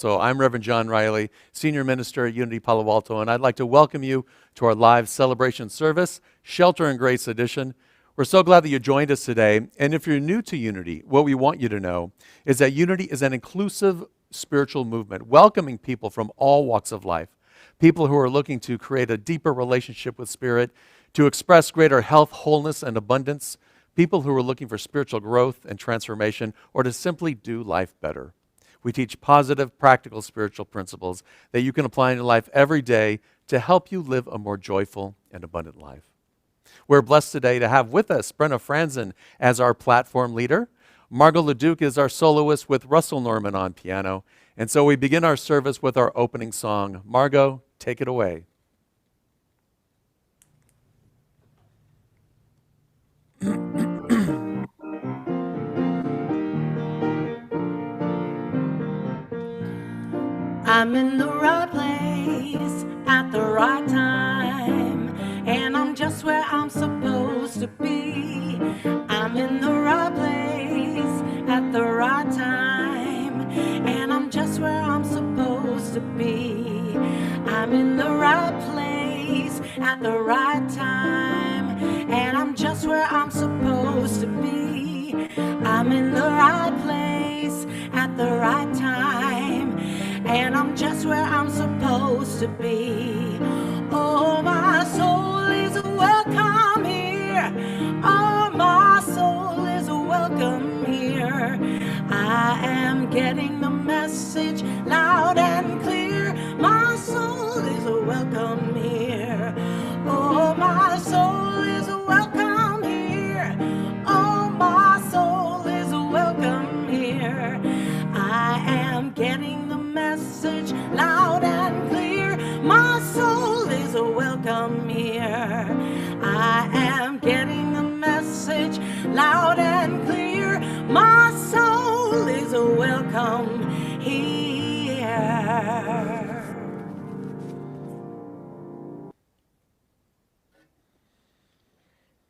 So I'm Reverend John Riley, Senior Minister at Unity Palo Alto, and I'd like to welcome you to our live celebration service, Shelter and Grace Edition. We're so glad that you joined us today. And if you're new to Unity, what we want you to know is that Unity is an inclusive spiritual movement, welcoming people from all walks of life, people who are looking to create a deeper relationship with Spirit, to express greater health, wholeness, and abundance, people who are looking for spiritual growth and transformation, or to simply do life better. We teach positive, practical spiritual principles that you can apply in your life every day to help you live a more joyful and abundant life. We're blessed today to have with us Brenna Franzen as our platform leader. Margot Leduc is our soloist with Russell Norman on piano. And so we begin our service with our opening song. Margot, take it away. I'm in the right place at the right time, and I'm just where I'm supposed to be. I'm in the right place at the right time, and I'm just where I'm supposed to be. I'm in the right place at the right time, and I'm just where I'm supposed to be. I'm in the right place at the right time, and I'm just where I'm supposed to be. Oh, my soul is welcome here. Oh, my soul is welcome here. I am getting the message loud and clear. My soul is welcome here. Oh, my soul is welcome here. Oh, my soul is welcome here. I am getting the message loud and clear. My soul is welcome here. I am getting the message loud and clear. My soul is welcome here.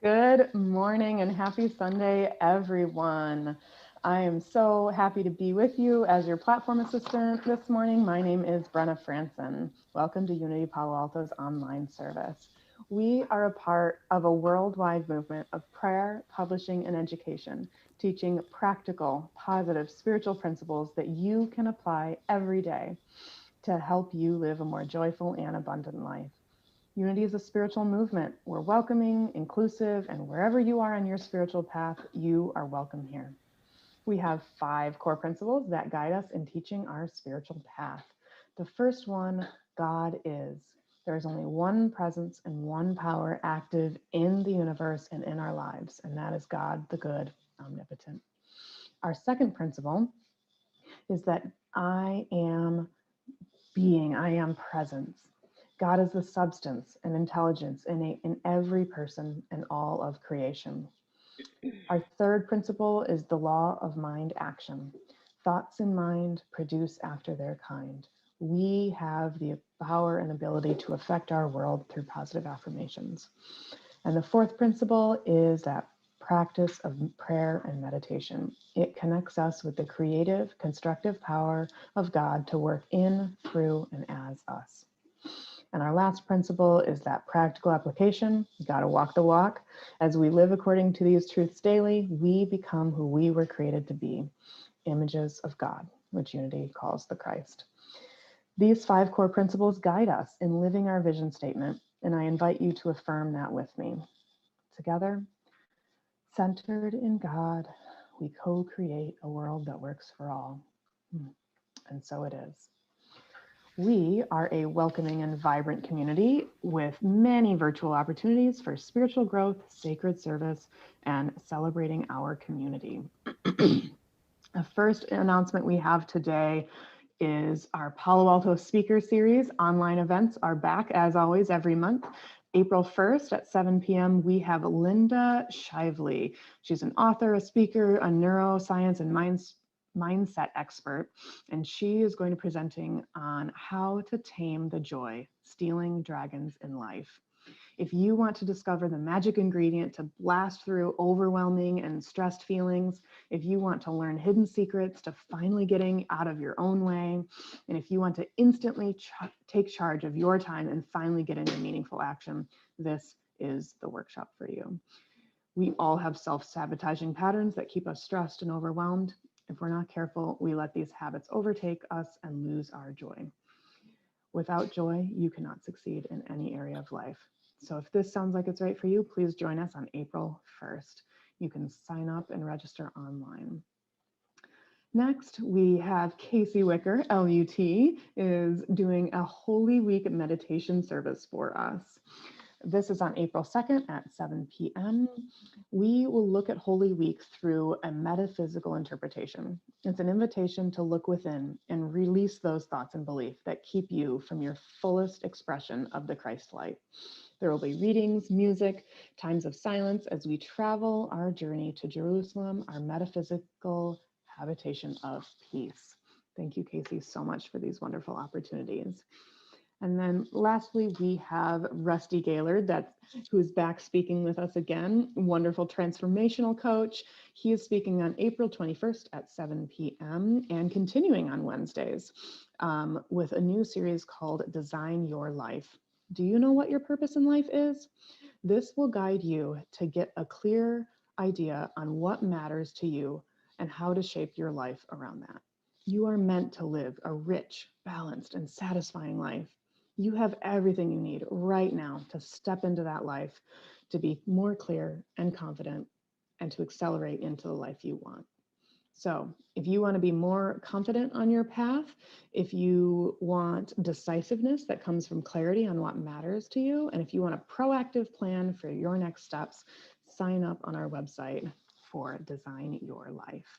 Good morning and happy Sunday, everyone. I am so happy to be with you as your platform assistant this morning. My name is Brenna Franzen. Welcome to Unity Palo Alto's online service. We are a part of a worldwide movement of prayer, publishing, and education, teaching practical, positive spiritual principles that you can apply every day to help you live a more joyful and abundant life. Unity is a spiritual movement. We're welcoming, inclusive, and wherever you are on your spiritual path, you are welcome here. We have 5 core principles that guide us in teaching our spiritual path. The first one, God is. There is only one presence and one power active in the universe and in our lives, and that is God, the good, omnipotent. Our second principle is that I am being, I am presence. God is the substance and intelligence innate in every person and all of creation. Our third principle is the law of mind action. Thoughts in mind produce after their kind. We have the power and ability to affect our world through positive affirmations. And the fourth principle is that practice of prayer and meditation. It connects us with the creative, constructive power of God to work in, through, and as us. And our last principle is that practical application. You got to walk the walk. As we live according to these truths daily, we become who we were created to be, images of God, which Unity calls the Christ. These 5 core principles guide us in living our vision statement, and I invite you to affirm that with me. Together, centered in God, we co-create a world that works for all. And so it is. We are a welcoming and vibrant community with many virtual opportunities for spiritual growth, sacred service, and celebrating our community. The first announcement we have today is our Palo Alto Speaker Series. Online events are back, as always, every month. April 1st at 7 p.m., we have Linda Shively. She's an author, a speaker, a neuroscience and mindset expert, and she is going to be presenting on how to tame the joy, stealing dragons in life. If you want to discover the magic ingredient to blast through overwhelming and stressed feelings, if you want to learn hidden secrets to finally getting out of your own way, and if you want to instantly take charge of your time and finally get into meaningful action, this is the workshop for you. We all have self-sabotaging patterns that keep us stressed and overwhelmed. If we're not careful, we let these habits overtake us and lose our joy. Without joy, you cannot succeed in any area of life. So if this sounds like it's right for you, please join us on April 1st. You can sign up and register online. Next, we have Casey Wicker, LUT, is doing a Holy Week meditation service for us. This is on April 2nd at 7 p.m. We will look at Holy Week through a metaphysical interpretation. It's an invitation to look within and release those thoughts and beliefs that keep you from your fullest expression of the Christ light. There will be readings, music, times of silence as we travel our journey to Jerusalem, our metaphysical habitation of peace. Thank you, Casey, so much for these wonderful opportunities. And then lastly, we have Rusty Gaylord, who's back speaking with us again, wonderful transformational coach. He is speaking on April 21st at 7 p.m. and continuing on Wednesdays with a new series called Design Your Life. Do you know what your purpose in life is? This will guide you to get a clear idea on what matters to you and how to shape your life around that. You are meant to live a rich, balanced, and satisfying life. You have everything you need right now to step into that life, to be more clear and confident, and to accelerate into the life you want. So if you want to be more confident on your path, if you want decisiveness that comes from clarity on what matters to you, and if you want a proactive plan for your next steps, sign up on our website for Design Your Life.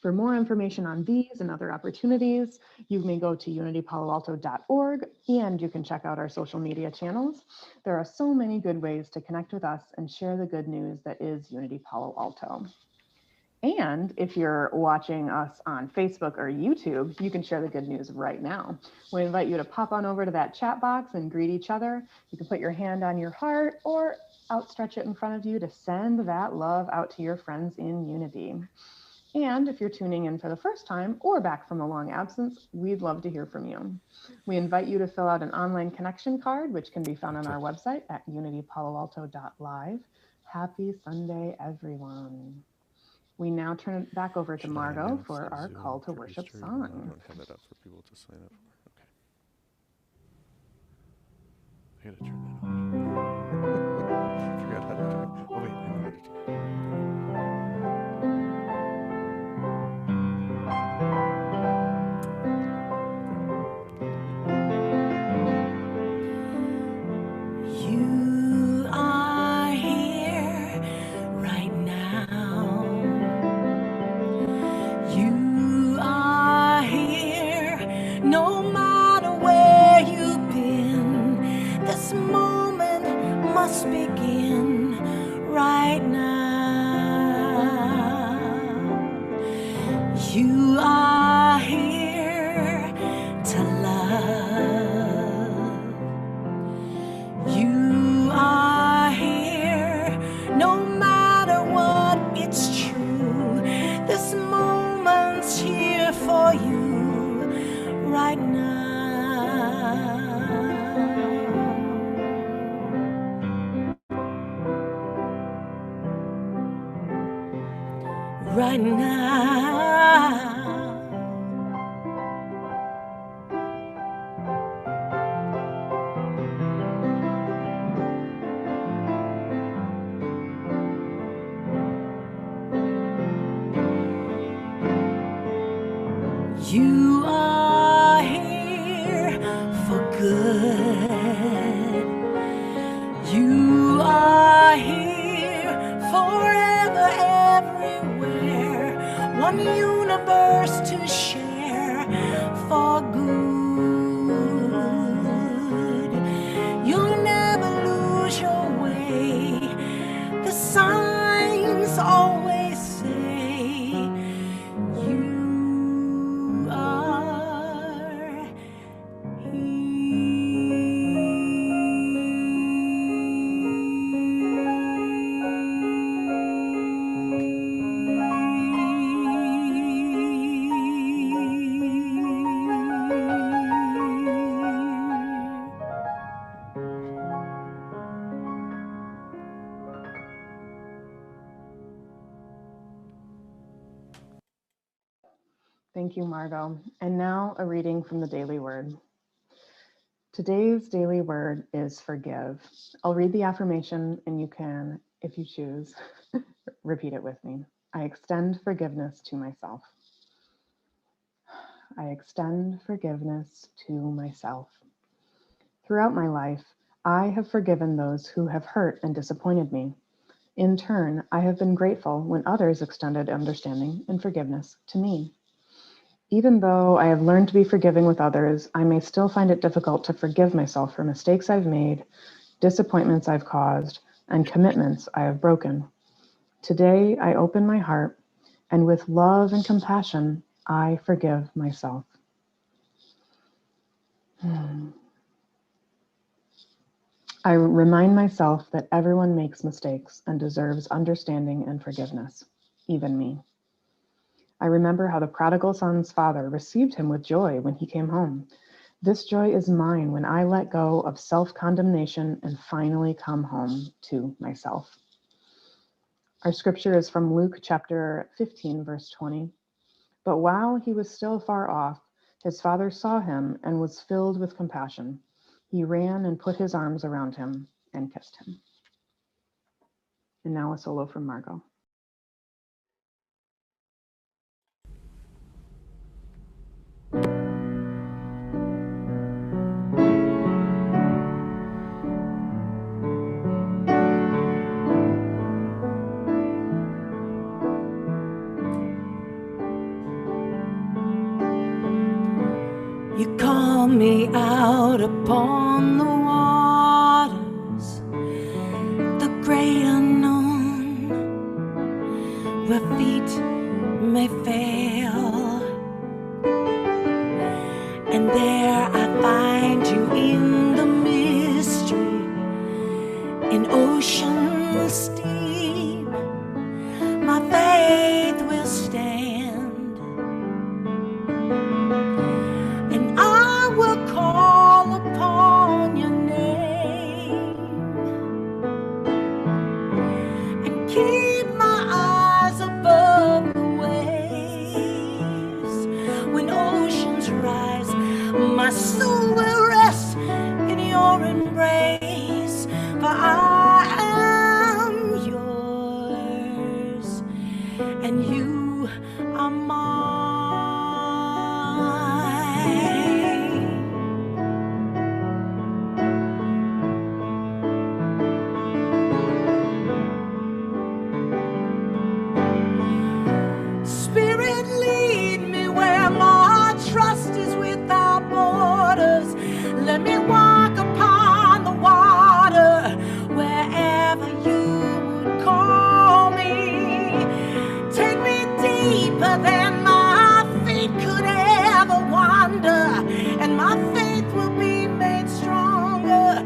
For more information on these and other opportunities, you may go to unitypaloalto.org, and you can check out our social media channels. There are so many good ways to connect with us and share the good news that is Unity Palo Alto. And if you're watching us on Facebook or YouTube, you can share the good news right now. We invite you to pop on over to that chat box and greet each other. You can put your hand on your heart or outstretch it in front of you to send that love out to your friends in Unity. And if you're tuning in for the first time or back from a long absence, we'd love to hear from you. We invite you to fill out an online connection card, which can be found on our website at unitypaloalto.live. Happy Sunday, everyone. We now turn it back over to Margot for our call to worship song. I don't have it up for people to sign up for. Okay. I gotta turn that on. I forgot how to do it. Oh wait, I know how to do it. You are here right now. You are here no matter where you've been. This moment must begin right now. You are here to love. You are here no matter what, it's true. This moment's here for you right now. Right now. You are here for good. You are here forever, everywhere. One universe to share for good. You'll never lose your way. The signs always say you are. Thank you, Margot. And now a reading from the Daily Word. Today's daily word is forgive. I'll read the affirmation and you can, if you choose, repeat it with me. I extend forgiveness to myself. I extend forgiveness to myself. Throughout my life, I have forgiven those who have hurt and disappointed me. In turn, I have been grateful when others extended understanding and forgiveness to me. Even though I have learned to be forgiving with others, I may still find it difficult to forgive myself for mistakes I've made, disappointments I've caused, and commitments I have broken. Today, I open my heart, and with love and compassion, I forgive myself. I remind myself that everyone makes mistakes and deserves understanding and forgiveness, even me. I remember how the prodigal son's father received him with joy when he came home. This joy is mine when I let go of self-condemnation and finally come home to myself. Our scripture is from Luke chapter 15, verse 20. But while he was still far off, his father saw him and was filled with compassion. He ran and put his arms around him and kissed him. And now a solo from Margot. You call me out upon the waters, the great unknown, where feet may fail. And there I find you in the mystery, in oceans deep. My faith will stand. I will call upon your name and keep my eyes above the waves. When oceans rise, my soul will rest in your embrace. For I am yours and you are mine. Spirit, lead me where my trust is without borders. Let me walk upon the water wherever you would call me. Take me deeper than my feet could ever wander, and my faith will be made stronger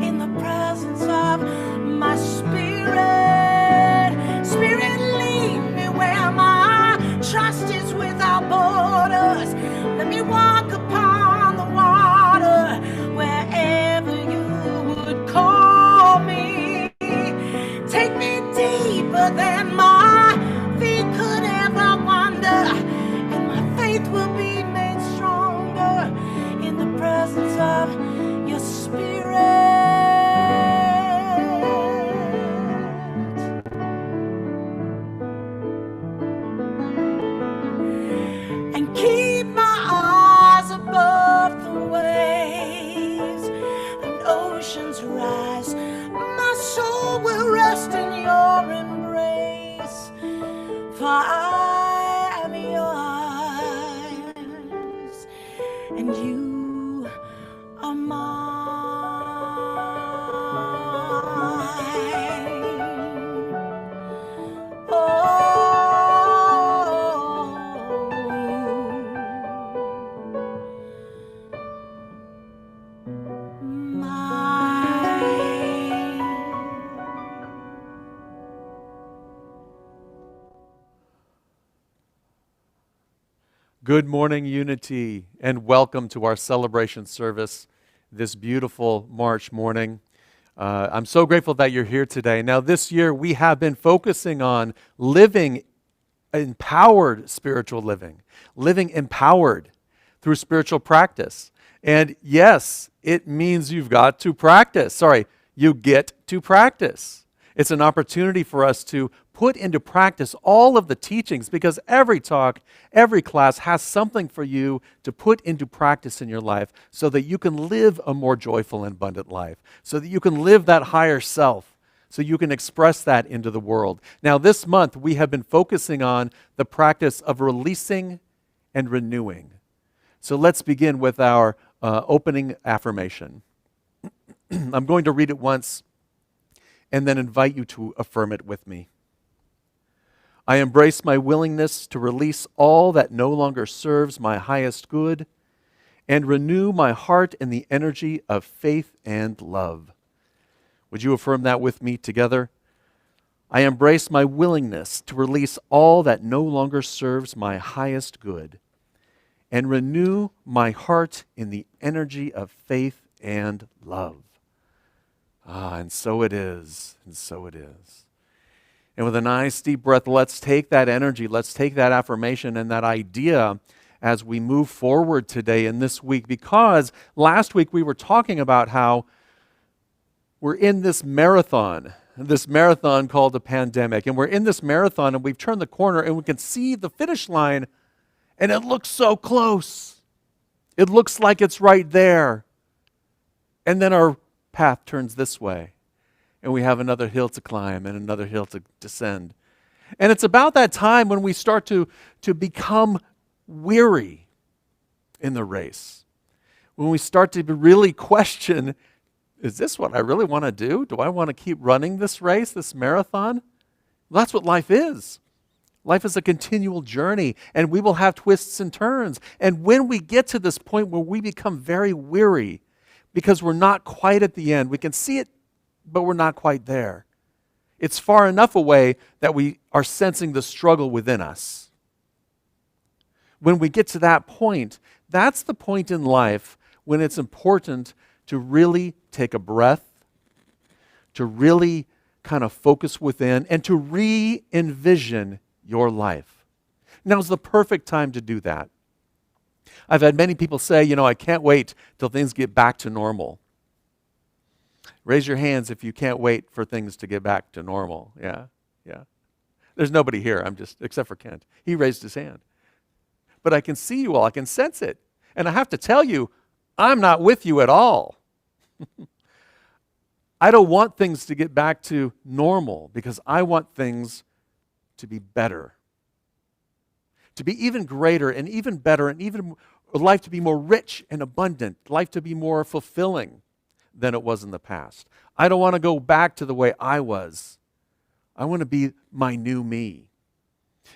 in the presence of my spirit. Spirit, lead me where my trust is without borders. Let me walk upon the water wherever you would call me. Take me deeper than my feet could ever wander, and my faith will be made stronger in the presence of your spirit. And keep my eyes above the waves. And oceans rise, my soul will rest in your embrace. For I am yours and you are mine. Good morning, Unity, and welcome to our celebration service this beautiful March morning. I'm so grateful that you're here today. Now, this year we have been focusing on living empowered spiritual living, living empowered through spiritual practice. And yes, it means you've got to practice. Sorry, you get to practice. It's an opportunity for us to put into practice all of the teachings, because every talk, every class has something for you to put into practice in your life so that you can live a more joyful and abundant life, so that you can live that higher self, so you can express that into the world. Now, this month, we have been focusing on the practice of releasing and renewing. So let's begin with our opening affirmation. I'm going to read it once and then invite you to affirm it with me. I embrace my willingness to release all that no longer serves my highest good and renew my heart in the energy of faith and love. Would you affirm that with me together? I embrace my willingness to release all that no longer serves my highest good and renew my heart in the energy of faith and love. And so it is, and so it is. And with a nice deep breath, let's take that energy, let's take that affirmation and that idea as we move forward today in this week, because last week we were talking about how we're in this marathon called the pandemic, and we're in this marathon and we've turned the corner and we can see the finish line and it looks so close. It looks like it's right there. And then our path turns this way, and we have another hill to climb and another hill to descend. And it's about that time when we start to become weary in the race, when we start to really question, is this what I really want to do? Do I want to keep running this race, this marathon? Well, that's what life is. Life is a continual journey, and we will have twists and turns. And when we get to this point where we become very weary, because we're not quite at the end. We can see it, but we're not quite there. It's far enough away that we are sensing the struggle within us. When we get to that point, that's the point in life when it's important to really take a breath, to really kind of focus within, and to re-envision your life. Now's the perfect time to do that. I've had many people say, I can't wait till things get back to normal. Raise your hands if you can't wait for things to get back to normal. Yeah. There's nobody here, except for Kent. He raised his hand. But I can see you all, I can sense it. And I have to tell you, I'm not with you at all. I don't want things to get back to normal because I want things to be better. To be even greater and even better and even life to be more rich and abundant, life to be more fulfilling than it was in the past. I don't want to go back to the way I was. I want to be my new me.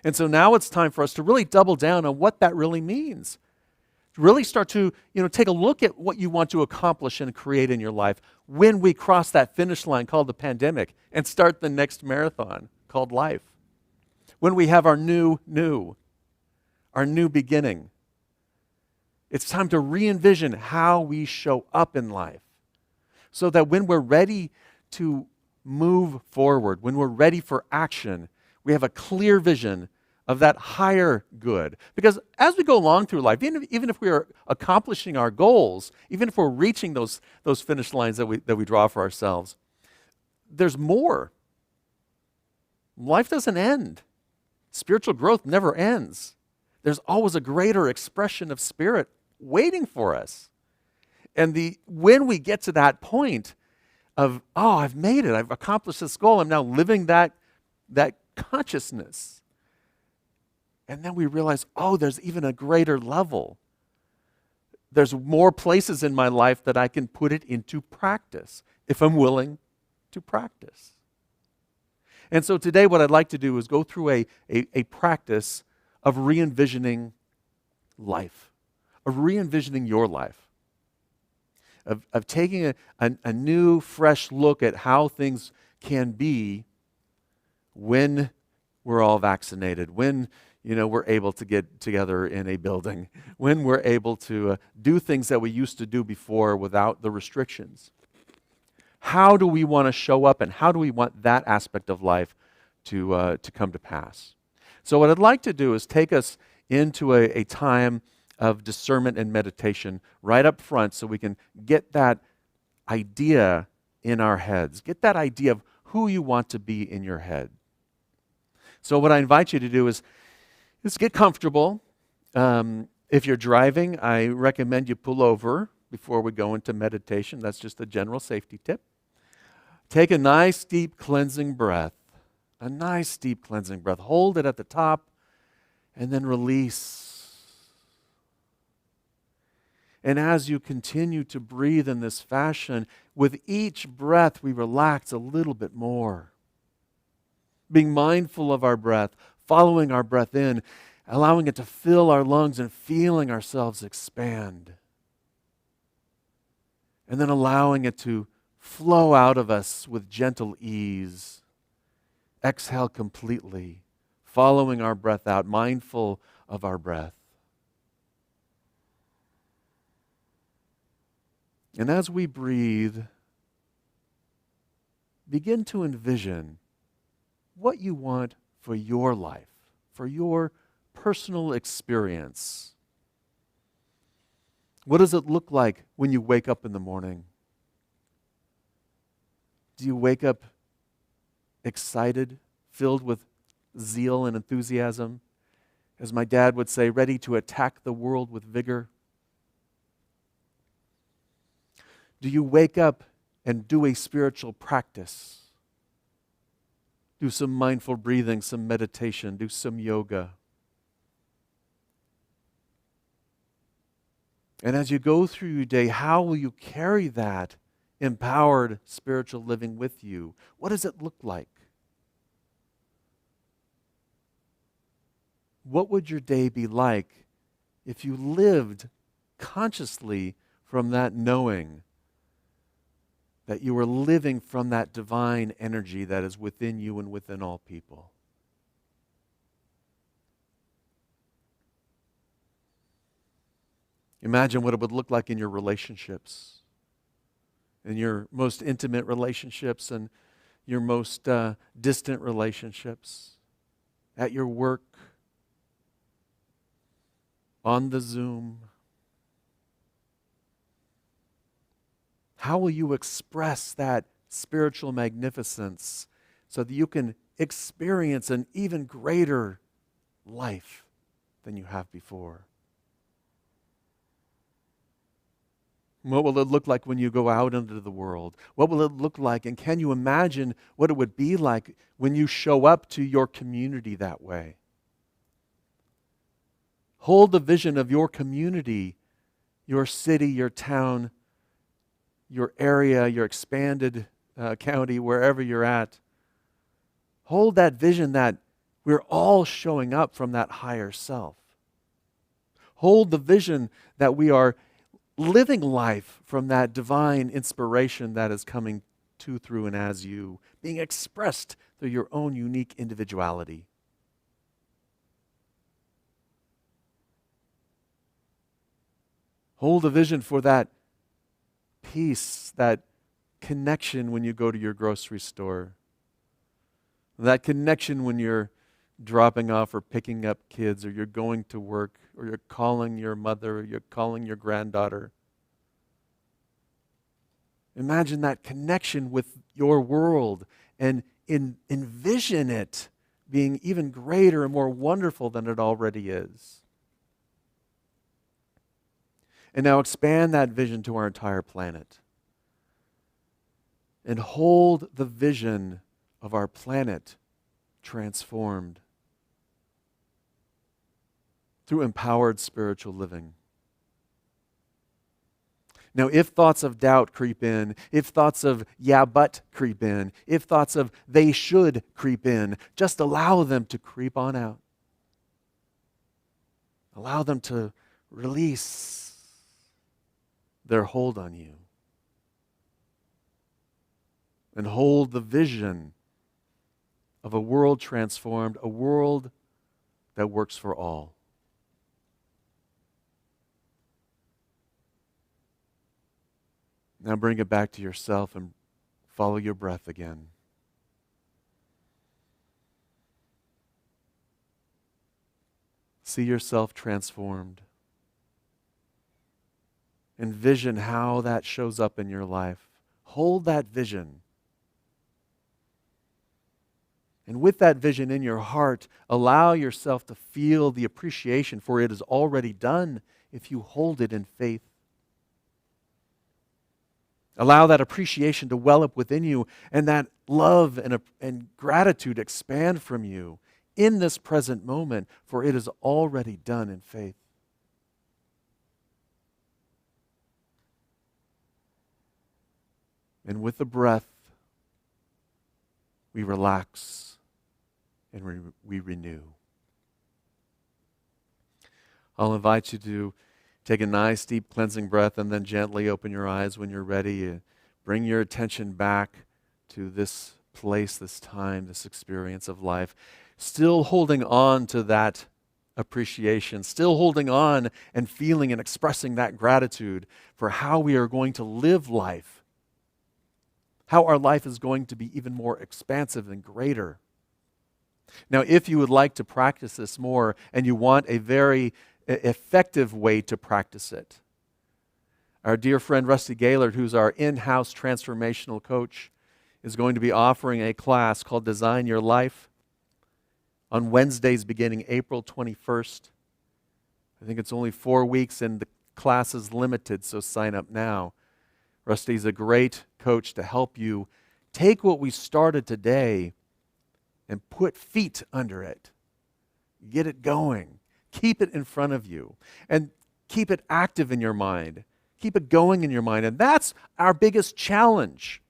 And so now it's time for us to really double down on what that really means. To really start to, take a look at what you want to accomplish and create in your life when we cross that finish line called the pandemic and start the next marathon called life. When we have our new beginning. It's time to re-envision how we show up in life so that when we're ready to move forward, when we're ready for action, we have a clear vision of that higher good. Because as we go along through life, even if we are accomplishing our goals, even if we're reaching those finish lines that we draw for ourselves, there's more. Life doesn't end. Spiritual growth never ends. There's always a greater expression of spirit waiting for us. And when we get to that point of, I've made it, I've accomplished this goal, I'm now living that consciousness. And then we realize, there's even a greater level. There's more places in my life that I can put it into practice if I'm willing to practice. And so today what I'd like to do is go through a practice of re-envisioning life, of re-envisioning your life, of taking a new, fresh look at how things can be when we're all vaccinated, when we're able to get together in a building, when we're able to do things that we used to do before without the restrictions. How do we want to show up, and how do we want that aspect of life to come to pass? So what I'd like to do is take us into a time of discernment and meditation right up front so we can get that idea in our heads. Get that idea of who you want to be in your head. So what I invite you to do is get comfortable. If you're driving, I recommend you pull over before we go into meditation. That's just a general safety tip. Take a nice deep cleansing breath. A nice deep cleansing breath. Hold it at the top and then release. And as you continue to breathe in this fashion, with each breath we relax a little bit more. Being mindful of our breath, following our breath in, allowing it to fill our lungs and feeling ourselves expand. And then allowing it to flow out of us with gentle ease. Exhale completely, following our breath out, mindful of our breath. And as we breathe, begin to envision what you want for your life, for your personal experience. What does it look like when you wake up in the morning? Do you wake up excited, filled with zeal and enthusiasm? As my dad would say, ready to attack the world with vigor? Do you wake up and do a spiritual practice? Do some mindful breathing, some meditation, do some yoga. And as you go through your day, how will you carry that empowered spiritual living with you? What does it look like? What would your day be like if you lived consciously from that knowing that you were living from that divine energy that is within you and within all people? Imagine what it would look like in your relationships, in your most intimate relationships and your most distant relationships, at your work, on the Zoom. How will you express that spiritual magnificence so that you can experience an even greater life than you have before? What will it look like when you go out into the world? What will it look like? And can you imagine what it would be like when you show up to your community that way? Hold the vision of your community, your city, your town, your area, your expanded county, wherever you're at. Hold that vision that we're all showing up from that higher self. Hold the vision that we are living life from that divine inspiration that is coming to, through, and as you, being expressed through your own unique individuality. Hold a vision for that peace, that connection when you go to your grocery store, that connection when you're dropping off or picking up kids, or you're going to work, or you're calling your mother, or you're calling your granddaughter. Imagine that connection with your world and envision it being even greater and more wonderful than it already is. And now expand that vision to our entire planet. And hold the vision of our planet transformed through empowered spiritual living. Now, if thoughts of doubt creep in, if thoughts of yeah, but creep in, if thoughts of they should creep in, just allow them to creep on out. Allow them to release their hold on you. And hold the vision of a world transformed, a world that works for all. Now bring it back to yourself and follow your breath again. See yourself transformed. Envision how that shows up in your life. Hold that vision. And with that vision in your heart, allow yourself to feel the appreciation, for it is already done if you hold it in faith. Allow that appreciation to well up within you, and that love and gratitude expand from you in this present moment, for it is already done in faith. And with the breath, we relax and we renew. I'll invite you to take a nice, deep, cleansing breath and then gently open your eyes when you're ready. Bring your attention back to this place, this time, this experience of life. Still holding on to that appreciation, still holding on and feeling and expressing that gratitude for how we are going to live life, how our life is going to be even more expansive and greater. Now, if you would like to practice this more and you want a very effective way to practice it, our dear friend Rusty Gaylord, who's our in-house transformational coach, is going to be offering a class called Design Your Life on Wednesdays beginning April 21st. I think it's only 4 weeks and the class is limited, so sign up now. Rusty's a great coach to help you take what we started today and put feet under it. Get it going. Keep it in front of you. And keep it active in your mind. Keep it going in your mind. And that's our biggest challenge.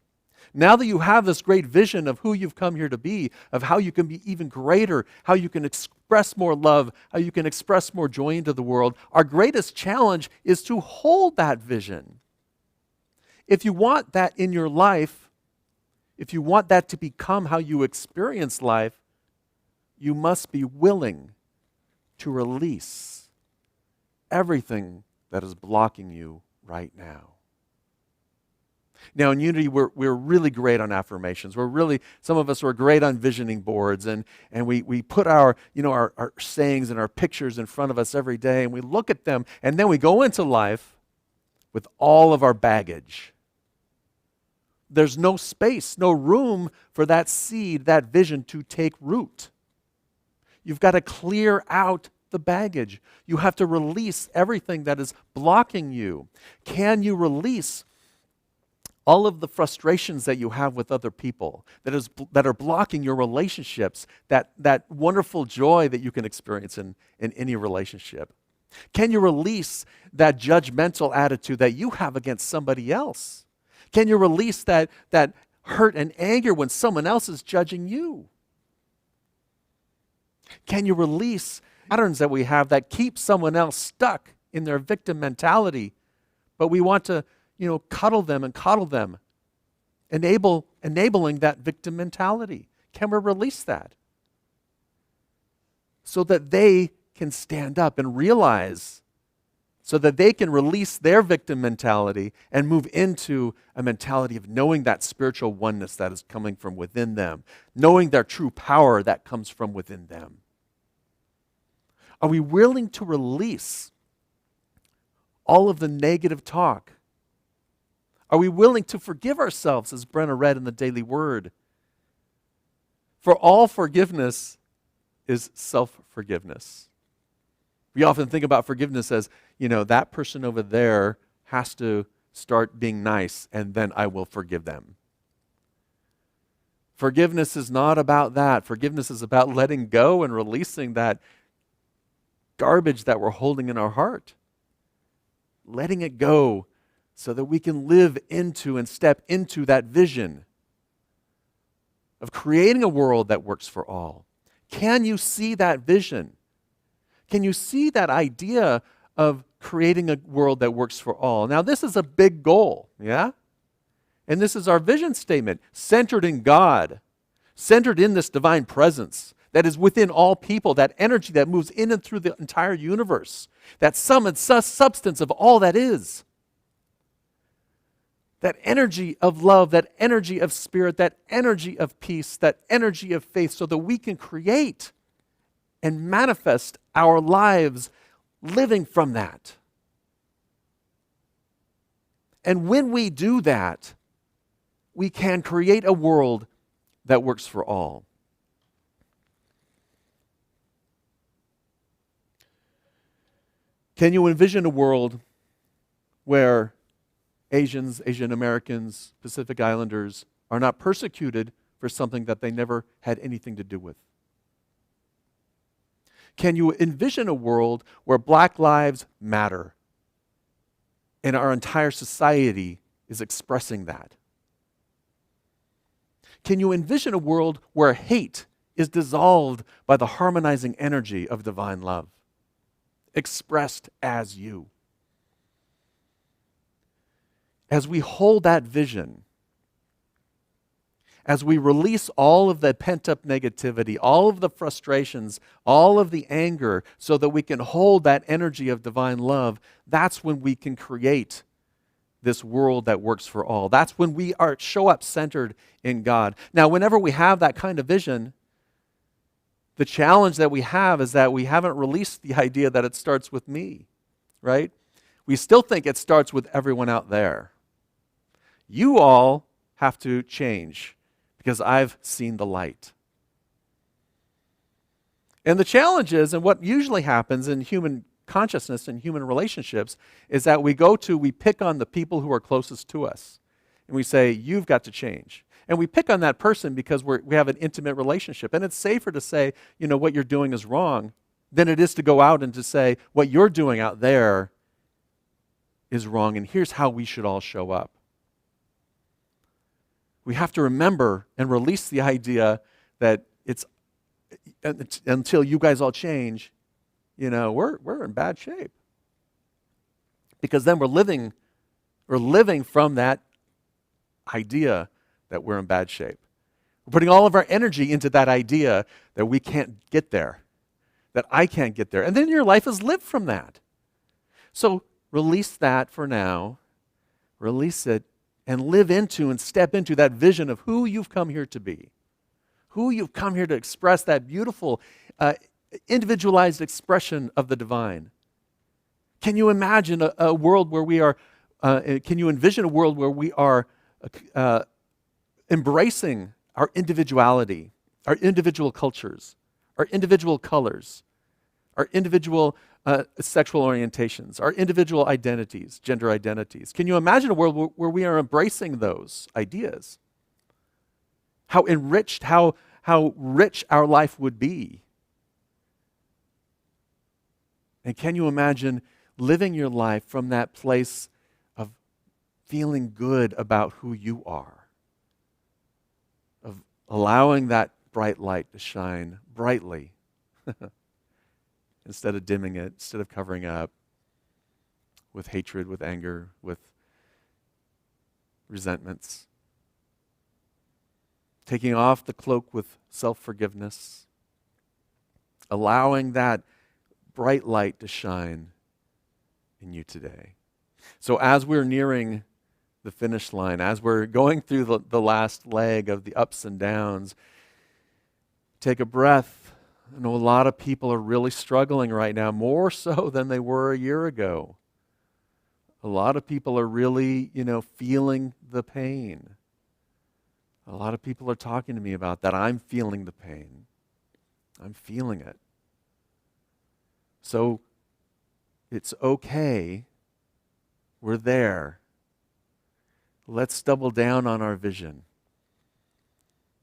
Now that you have this great vision of who you've come here to be, of how you can be even greater, how you can express more love, how you can express more joy into the world, our greatest challenge is to hold that vision. If you want that in your life, if you want that to become how you experience life, you must be willing to release everything that is blocking you right now. Now, in Unity, we're really great on affirmations. Some of us are great on visioning boards, and we put our sayings and our pictures in front of us every day, and we look at them, and then we go into life with all of our baggage. There's no space, no room for that seed, that vision to take root. You've got to clear out the baggage. You have to release everything that is blocking you. Can you release all of the frustrations that you have with other people that are blocking your relationships, that wonderful joy that you can experience in any relationship? Can you release that judgmental attitude that you have against somebody else? Can you release that hurt and anger when someone else is judging you? Can you release patterns that we have that keep someone else stuck in their victim mentality, but we want to cuddle them and coddle them, enabling that victim mentality? Can we release that so that they can stand up and realize, so that they can release their victim mentality and move into a mentality of knowing that spiritual oneness that is coming from within them, knowing their true power that comes from within them? Are we willing to release all of the negative talk? Are we willing to forgive ourselves, as Brenna read in the Daily Word? For all forgiveness is self-forgiveness. We often think about forgiveness as, that person over there has to start being nice and then I will forgive them. Forgiveness is not about that. Forgiveness is about letting go and releasing that garbage that we're holding in our heart. Letting it go so that we can live into and step into that vision of creating a world that works for all. Can you see that vision? Can you see that idea of creating a world that works for all? Now, this is a big goal, yeah? And this is our vision statement, centered in God, centered in this divine presence that is within all people, that energy that moves in and through the entire universe, that sum and substance of all that is. That energy of love, that energy of spirit, that energy of peace, that energy of faith, so that we can create and manifest our lives living from that. And when we do that, we can create a world that works for all. Can you envision a world where Asians, Asian Americans, Pacific Islanders are not persecuted for something that they never had anything to do with? Can you envision a world where Black lives matter and our entire society is expressing that? Can you envision a world where hate is dissolved by the harmonizing energy of divine love, expressed as you? As we hold that vision, as we release all of the pent-up negativity, all of the frustrations, all of the anger, so that we can hold that energy of divine love, that's when we can create this world that works for all. That's when we show up centered in God. Now, whenever we have that kind of vision, the challenge that we have is that we haven't released the idea that it starts with me, right? We still think it starts with everyone out there. You all have to change because I've seen the light. And the challenge is, and what usually happens in human consciousness and human relationships, is that we pick on the people who are closest to us. And we say, you've got to change. And we pick on that person because we have an intimate relationship. And it's safer to say, what you're doing is wrong than it is to go out and to say, what you're doing out there is wrong, and here's how we should all show up. We have to remember and release the idea that it's until you guys all change, we're in bad shape. Because then we're living from that idea that we're in bad shape. We're putting all of our energy into that idea that we can't get there, that I can't get there. And then your life is lived from that. So release that for now. Release it and live into and step into that vision of who you've come here to be. Who you've come here to express that beautiful, individualized expression of the divine. Can you imagine a world where we are, can you envision a world where we are embracing our individuality, our individual cultures, our individual colors, our individual sexual orientations, our individual identities, gender identities? Can you imagine a world where we are embracing those ideas? How enriched, how rich our life would be. And can you imagine living your life from that place of feeling good about who you are? Of allowing that bright light to shine brightly instead of dimming it, instead of covering up with hatred, with anger, with resentments. Taking off the cloak with self-forgiveness. Allowing that bright light to shine in you today. So as we're nearing the finish line, as we're going through the last leg of the ups and downs, take a breath. I know a lot of people are really struggling right now, more so than they were a year ago. A lot of people are really, feeling the pain. A lot of people are talking to me about that. I'm feeling the pain. I'm feeling it. So it's okay. We're there. Let's double down on our vision.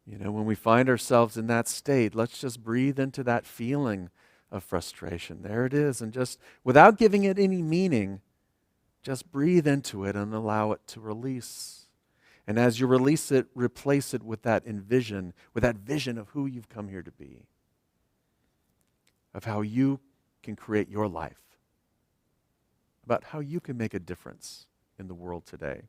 When we find ourselves in that state, let's just breathe into that feeling of frustration. There it is. And just, without giving it any meaning, just breathe into it and allow it to release. And as you release it, replace it with that vision of who you've come here to be, of how you can create your life, about how you can make a difference in the world today.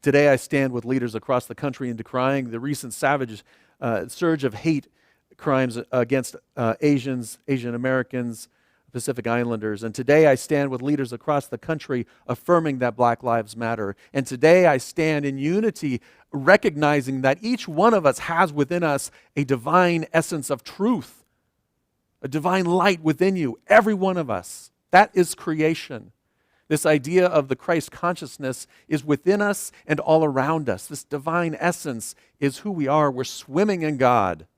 Today I stand with leaders across the country in decrying the recent savage surge of hate crimes against Asians, Asian Americans, Pacific Islanders. And today I stand with leaders across the country affirming that Black Lives Matter. And today I stand in unity, recognizing that each one of us has within us a divine essence of truth, a divine light within you, every one of us. That is creation. This idea of the Christ consciousness is within us and all around us. This divine essence is who we are. We're swimming in God,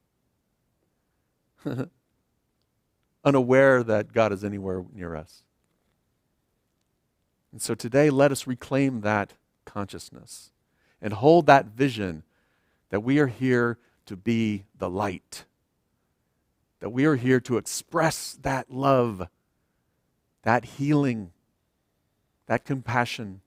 unaware that God is anywhere near us. And so today, let us reclaim that consciousness and hold that vision that we are here to be the light, that we are here to express that love, that healing, that compassion,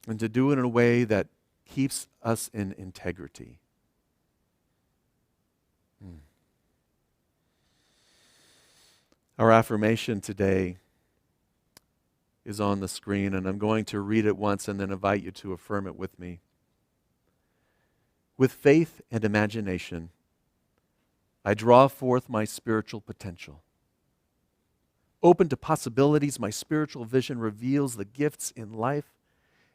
and to do it in a way that keeps us in integrity. Our affirmation today is on the screen, and I'm going to read it once and then invite you to affirm it with me. With faith and imagination, I draw forth my spiritual potential. Open to possibilities, my spiritual vision reveals the gifts in life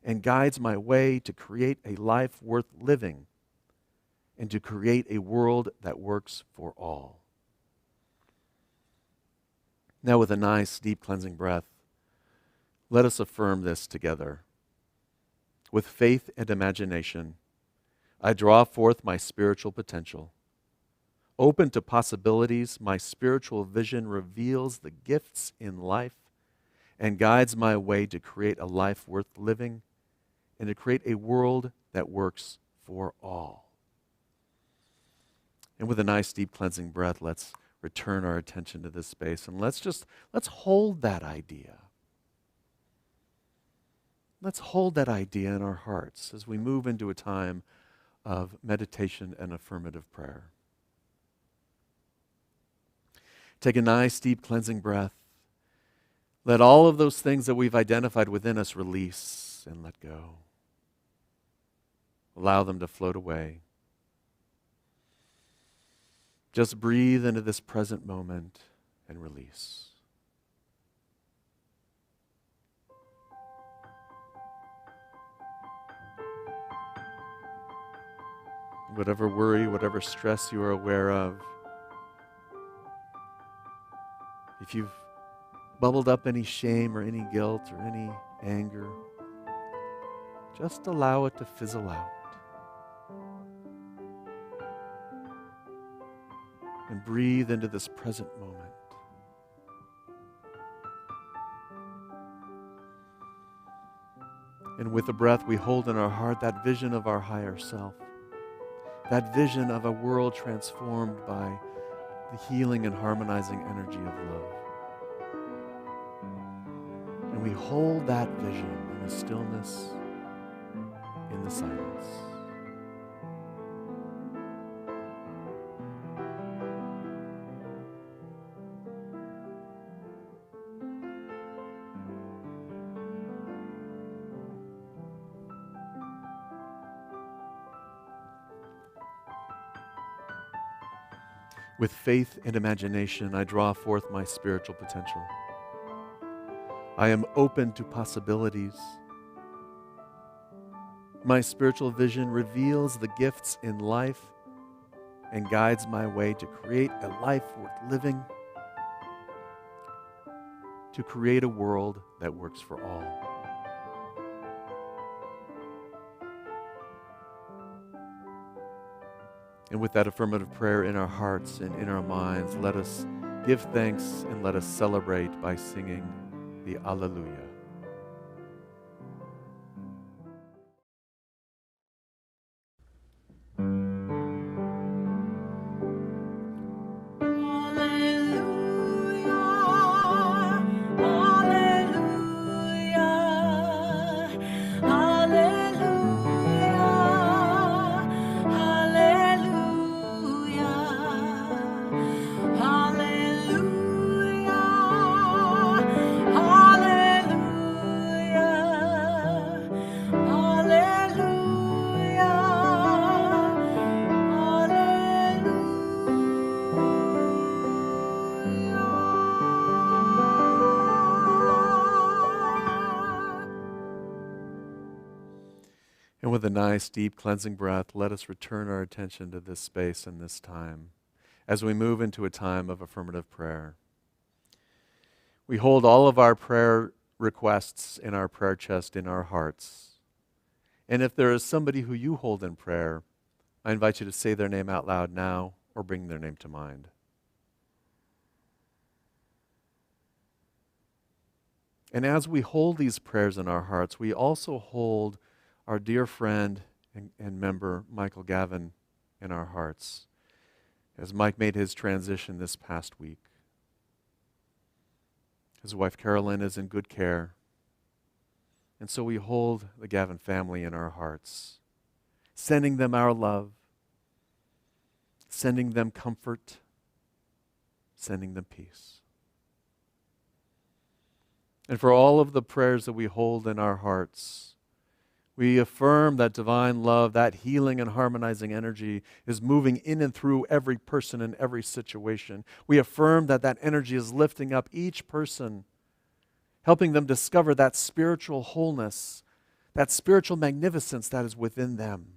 and guides my way to create a life worth living and to create a world that works for all. Now, with a nice, deep, cleansing breath, let us affirm this together. With faith and imagination, I draw forth my spiritual potential. Open to possibilities, my spiritual vision reveals the gifts in life and guides my way to create a life worth living and to create a world that works for all. And with a nice, deep, cleansing breath, let's return our attention to this space and let's hold that idea. Let's hold that idea in our hearts as we move into a time of meditation and affirmative prayer. Take a nice, deep, cleansing breath. Let all of those things that we've identified within us release and let go. Allow them to float away. Just breathe into this present moment and release. Whatever worry, whatever stress you are aware of, if you've bubbled up any shame or any guilt or any anger, just allow it to fizzle out. And breathe into this present moment. And with the breath we hold in our heart that vision of our higher self, that vision of a world transformed by the healing and harmonizing energy of love. And we hold that vision in the stillness, in the silence. With faith and imagination, I draw forth my spiritual potential. I am open to possibilities. My spiritual vision reveals the gifts in life and guides my way to create a life worth living, to create a world that works for all. And with that affirmative prayer in our hearts and in our minds, let us give thanks and let us celebrate by singing the Alleluia. Hallelujah. And with a nice, deep, cleansing breath, let us return our attention to this space and this time as we move into a time of affirmative prayer. We hold all of our prayer requests in our prayer chest in our hearts. And if there is somebody who you hold in prayer, I invite you to say their name out loud now or bring their name to mind. And as we hold these prayers in our hearts, we also hold our dear friend and member, Michael Gavin, in our hearts, as Mike made his transition this past week. His wife, Carolyn, is in good care. And so we hold the Gavin family in our hearts, sending them our love, sending them comfort, sending them peace. And for all of the prayers that we hold in our hearts, we affirm that divine love, that healing and harmonizing energy is moving in and through every person in every situation. We affirm that that energy is lifting up each person, helping them discover that spiritual wholeness, that spiritual magnificence that is within them,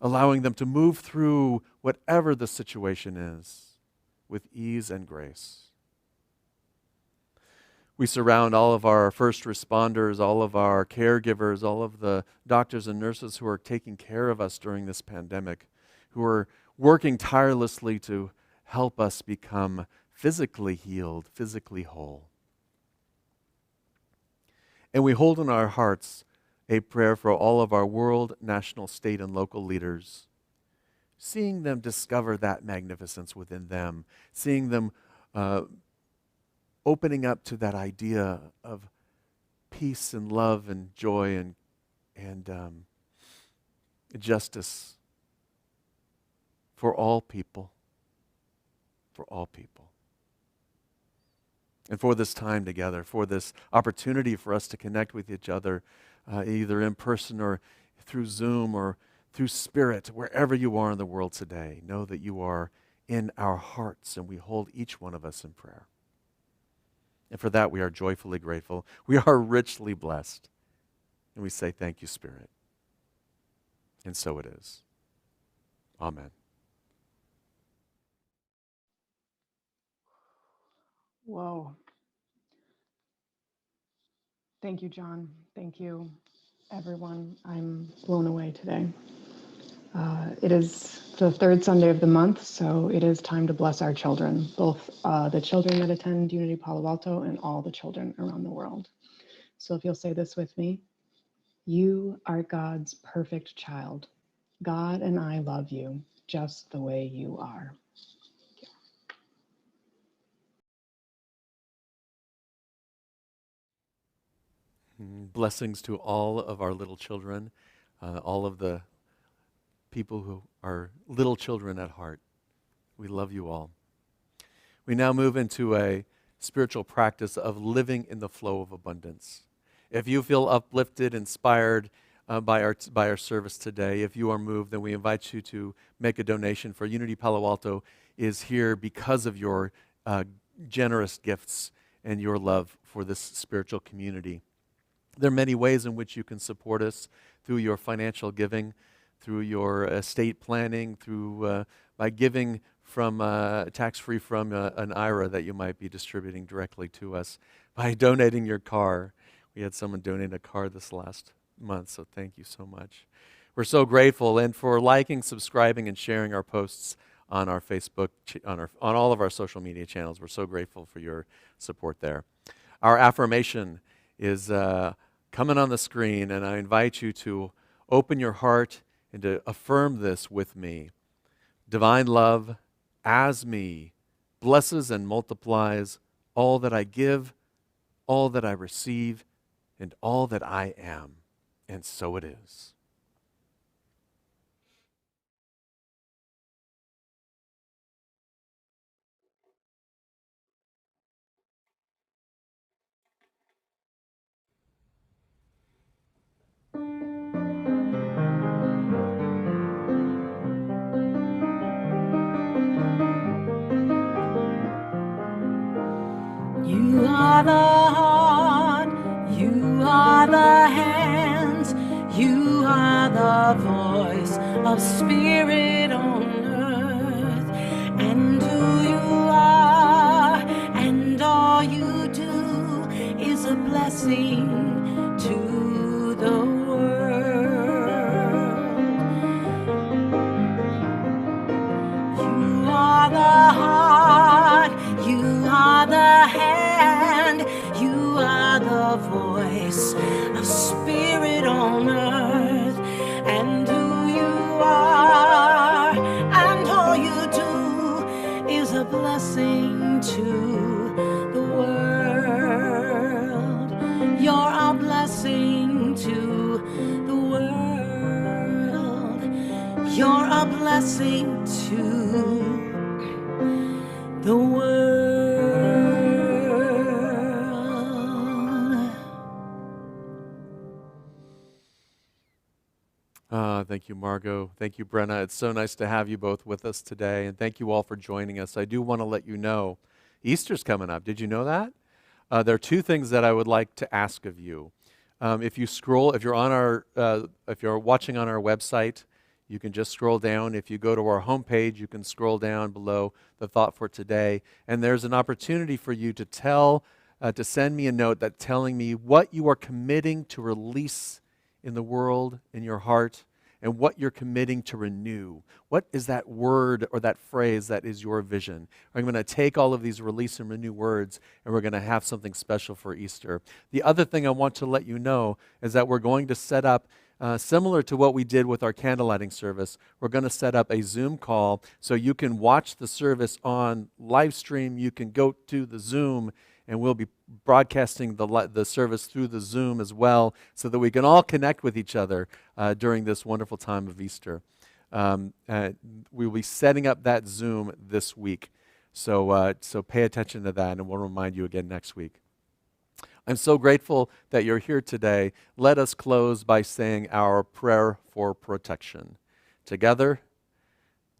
allowing them to move through whatever the situation is with ease and grace. We surround all of our first responders, all of our caregivers, all of the doctors and nurses who are taking care of us during this pandemic, who are working tirelessly to help us become physically healed, physically whole. And we hold in our hearts a prayer for all of our world, national, state, and local leaders, seeing them discover that magnificence within them, seeing them opening up to that idea of peace and love and joy and justice for all people, for all people. And for this time together, for this opportunity for us to connect with each other, either in person or through Zoom or through spirit, wherever you are in the world today, know that you are in our hearts and we hold each one of us in prayer. And for that, we are joyfully grateful. We are richly blessed. And we say, thank you, Spirit. And so it is. Amen. Whoa. Thank you, John. Thank you, everyone. I'm blown away today. It is the third Sunday of the month, so it is time to bless our children, both the children that attend Unity Palo Alto and all the children around the world. So if you'll say this with me, you are God's perfect child. God and I love you just the way you are. Blessings to all of our little children, all of the people who are little children at heart. We love you all. We now move into a spiritual practice of living in the flow of abundance. If you feel uplifted, inspired by our service today, if you are moved, then we invite you to make a donation. For Unity Palo Alto is here because of your generous gifts and your love for this spiritual community. There are many ways in which you can support us through your financial giving, through your estate planning, through by giving from tax-free from an IRA that you might be distributing directly to us, by donating your car. We had someone donate a car this last month, so thank you so much. We're so grateful, and for liking, subscribing, and sharing our posts on our Facebook, on all of our social media channels. We're so grateful for your support there. Our affirmation is coming on the screen, and I invite you to open your heart and to affirm this with me. Divine love, as me, blesses and multiplies all that I give, all that I receive, and all that I am. And so it is. You are the heart, you are the hands, you are the voice of spirit on earth, and who you are and all you do is a blessing to the world. You are the heart, you are the hand, you are the voice of spirit on earth, and who you are and all you do is a blessing to the world. You're a blessing to the world. You're a blessing to the world. Thank you, Margot. Thank you, Brenna. It's so nice to have you both with us today, and thank you all for joining us. I do want to let you know Easter's coming up. Did you know that? There are two things that I would like to ask of you. If you're watching on our website, you can just scroll down. If you go to our homepage, you can scroll down below the thought for today, and there's an opportunity for you to send me a note telling me what you are committing to release in the world, in your heart, and what you're committing to renew. What is that word or that phrase that is your vision? I'm going to take all of these release and renew words, and we're going to have something special for Easter. The other thing I want to let you know is that we're going to set up, similar to what we did with our candlelighting service, we're going to set up a Zoom call so you can watch the service on live stream. You can go to the Zoom, and we'll be broadcasting the service through the Zoom as well, so that we can all connect with each other during this wonderful time of Easter. We'll be setting up that Zoom this week, so pay attention to that, and we'll remind you again next week. I'm so grateful that you're here today. Let us close by saying our prayer for protection. Together,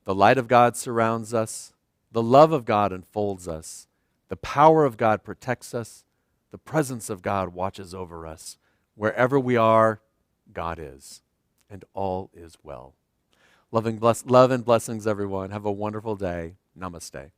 the light of God surrounds us, the love of God enfolds us, the power of God protects us. The presence of God watches over us. Wherever we are, God is, and all is well. Love and blessings, everyone. Have a wonderful day. Namaste.